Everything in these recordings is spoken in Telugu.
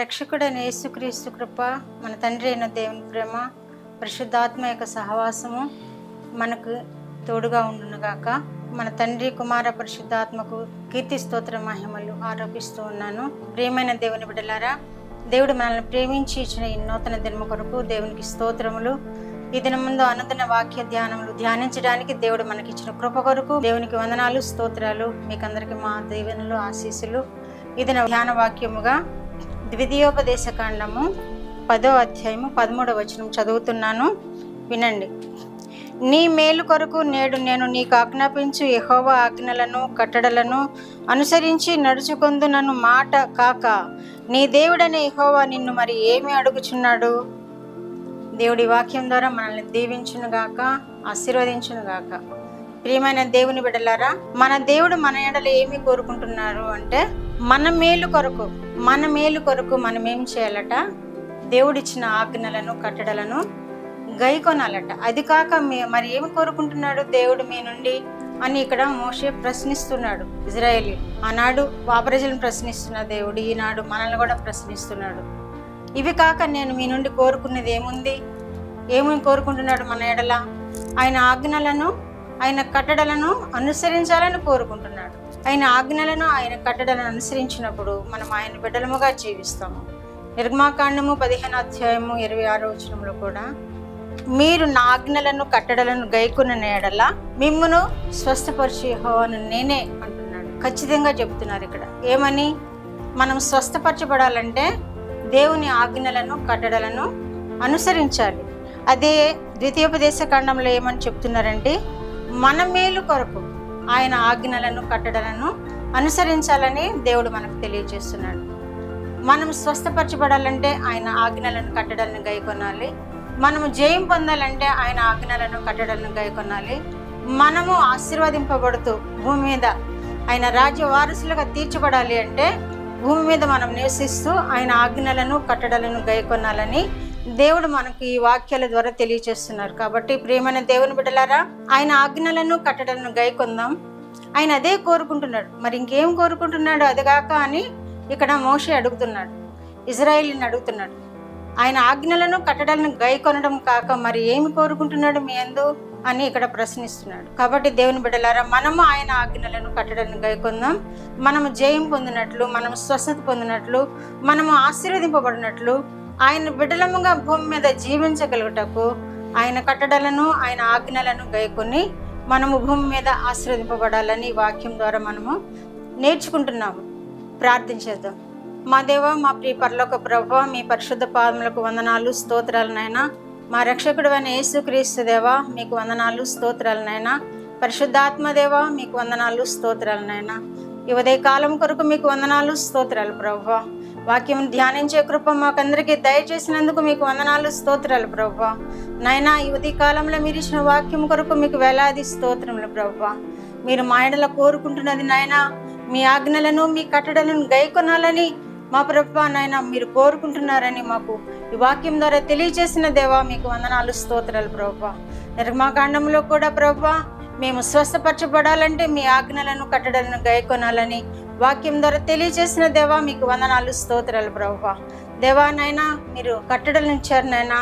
రక్షకుడైన యేసుక్రీస్తు కృప, మన తండ్రి అయిన దేవుని ప్రేమ, పరిశుద్ధాత్మ యొక్క సహవాసము మనకు తోడుగా ఉండునుగాక. మన తండ్రి కుమార పరిశుద్ధాత్మకు కీర్తి స్తోత్ర మహిమలు ఆరోపిస్తూ ఉన్నాను. ప్రియమైన దేవుని బిడ్డలారా, దేవుడు మనల్ని ప్రేమించి ఇచ్చిన ఈ నూతన దినము కొరకు దేవునికి స్తోత్రములు. ఈ దినం ముందు అనుదిన వాక్య ధ్యానములు ధ్యానించడానికి దేవుడు మనకి ఇచ్చిన కృప కొరకు దేవునికి వందనాలు, స్తోత్రాలు. మీకందరికి మా దీవెనలు, ఆశీస్సులు. ఈ దిన ధ్యాన వాక్యముగా ద్వితీయోపదేశ కాండము 10వ అధ్యాయము 13వ వచనం చదువుతున్నాను, వినండి. నీ మేలు కొరకు నేడు నేను నీకు ఆజ్ఞాపించు యెహోవా ఆజ్ఞలను కట్టడలను అనుసరించి నడుచుకొందునను మాట కాక నీ దేవుడనే యెహోవా నిన్ను మరి ఏమి అడుగుచున్నాడు? దేవుడి వాక్యం ద్వారా మనల్ని దీవించునుగాక, ఆశీర్వదించునుగాక. ప్రియమైన దేవుని బిడ్డలారా, మన దేవుడు మన ఎడల ఏమి కోరుకుంటున్నారు అంటే మన మేలు కొరకు మనం ఏం చేయాలట? దేవుడిచ్చిన ఆజ్ఞలను కట్టడలను గైకొనాలట. అది కాక మరి ఏమి కోరుకుంటున్నాడు దేవుడు మీ నుండి అని ఇక్కడ మోషే ప్రశ్నిస్తున్నాడు. ఇజ్రాయేలీ ఆనాడు ఆ ప్రజలను ప్రశ్నిస్తున్న దేవుడు ఈనాడు మనల్ని కూడా ప్రశ్నిస్తున్నాడు. ఇవి కాక నేను మీ నుండి కోరుకున్నది ఏమేమి కోరుకుంటున్నాడు? మన ఎడల ఆయన ఆజ్ఞలను, ఆయన కట్టడలను అనుసరించాలని కోరుకుంటున్నాడు. ఆయన ఆజ్ఞలను, ఆయన కట్టడలను అనుసరించినప్పుడు మనం ఆయన బిడ్డలముగా జీవిస్తాము. నిర్గమాకాండము 15వ అధ్యాయము 26వ వచనంలో కూడా మీరు నా ఆజ్ఞలను కట్టడలను గైకొన్న ఎడల మిమ్మును స్వస్థపరిచే యెహోవాను నేనే అంటున్నాడు. ఖచ్చితంగా చెప్తున్నారు ఇక్కడ. ఏమని? మనం స్వస్థపరచబడాలంటే దేవుని ఆజ్ఞలను కట్టడలను అనుసరించాలి. అదే ద్వితీయోపదేశ కాండంలో ఏమని చెప్తున్నారంటే మన మేలు కొరకు ఆయన ఆజ్ఞలను కట్టడలను అనుసరించాలని దేవుడు మనకు తెలియజేస్తున్నాడు. మనం స్వస్థపరచబడాలంటే ఆయన ఆజ్ఞలను కట్టడలను గైకొనాలి. మనము జయం పొందాలంటే ఆయన ఆజ్ఞలను కట్టడలను గైకొనాలి. మనము ఆశీర్వదింపబడుతూ భూమి మీద ఆయన రాజ్య వారసులుగా తీర్చబడాలి అంటే భూమి మీద మనం నివసిస్తూ ఆయన ఆజ్ఞలను కట్టడలను గైకొనాలని దేవుడు మనకు ఈ వాక్యాల ద్వారా తెలియజేస్తున్నారు. కాబట్టి ప్రియమైన దేవుని బిడ్డలారా, ఆయన ఆజ్ఞలను కట్టడలను గైకొందాం. ఆయన అదే కోరుకుంటున్నాడు. మరి ఇంకేం కోరుకుంటున్నాడు? అదిగాక అని ఇక్కడ మోషే అడుగుతున్నాడు, ఇజ్రాయేలీని అడుగుతున్నాడు. ఆయన ఆజ్ఞలను కట్టడలను గైకొనడం కాక మరి ఏమి కోరుకుంటున్నాడు మీ యందు అని ఇక్కడ ప్రశ్నిస్తున్నాడు. కాబట్టి దేవుని బిడ్డలారా, మనము ఆయన ఆజ్ఞలను కట్టడలను గైకొందాం. మనము జయం పొందినట్లు, మనము స్వస్థత పొందినట్లు, మనము ఆశీర్వదింపబడినట్లు, ఆయన బిడ్డలముగా భూమి మీద జీవించగలుగుటకు ఆయన కట్టడలను, ఆయన ఆజ్ఞలను గైకొని మనము భూమి మీద ఆశీర్వదింపబడాలని వాక్యం ద్వారా మనము నేర్చుకుంటున్నాము. ప్రార్థించేద్దాం. మా దేవ, మా ప్రియ పరలోక ప్రభువా, మీ పరిశుద్ధ పాదములకు వందనాలు, స్తోత్రాలు నాయనా. మా రక్షకుడు అయిన యేసుక్రీస్తు దేవా, మీకు వందనాలు, స్తోత్రాలు నాయనా. పరిశుద్ధాత్మ దేవా, మీకు వందనాలు, స్తోత్రాలు నాయనా. ఈ ఉదయ కాలం కొరకు మీకు వందనాలు, స్తోత్రాలు ప్రభువా. వాక్యం ధ్యానించే కృప మాకందరికీ దయచేసినందుకు మీకు వందనాలు, స్తోత్రాలు ప్రభువా. నాయనా, ఈ ఉదయ కాలంలో మీరు ఇచ్చిన వాక్యం కొరకు మీకు వేలాది స్తోత్రములు ప్రభువా. మీరు మా ఎడల కోరుకుంటున్నది నాయనా, మీ ఆజ్ఞలను, మీ కట్టడలను గైకొనాలని మా ప్రభువా నాయన మీరు కోరుకుంటున్నారని మాకు ఈ వాక్యం ద్వారా తెలియజేసిన దేవా, మీకు వందనాలు, స్తోత్రాలు ప్రభువా. నిర్గమాకాండంలో కూడా ప్రభువా, మేము స్వస్థపరచబడాలంటే మీ ఆజ్ఞలను కట్టడలను గైకొనాలని వాక్యం ద్వారా తెలియజేసిన దేవా, మీకు వందనాలు, స్తోత్రాలు ప్రభువా. దేవా నాయనా, మీరు కట్టడలను ఇచ్చారు నాయనా,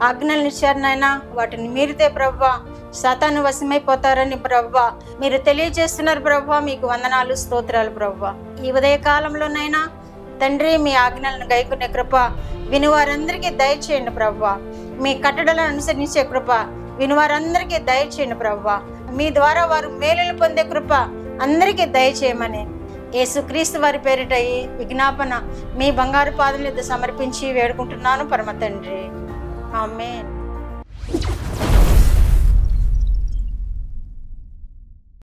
ఆజ్ఞలను ఇచ్చారు నాయనా. వాటిని మీరితే ప్రభువా సాతాను వశమైపోతారని ప్రభువా మీరు తెలియజేస్తున్నారు ప్రభువా. మీకు వందనాలు, స్తోత్రాలు ప్రభువా. ఈ ఉదయ కాలంలో నైనా తండ్రి, మీ ఆజ్ఞలను గైకొనే కృప వినువారందరికీ దయచేయండి ప్రభువా. మీ కట్టడలను అనుసరించే కృప వినువారందరికీ దయచేయండి ప్రభువా. మీ ద్వారా వారు మేలులు పొందే కృప అందరికీ దయచేయమని యేసుక్రీస్తు వారి పేరిట ఈ విజ్ఞాపన మీ బంగారు పాదముల యొద్ద సమర్పించి వేడుకుంటున్నాను పరమ తండ్రి. ఆమేన్.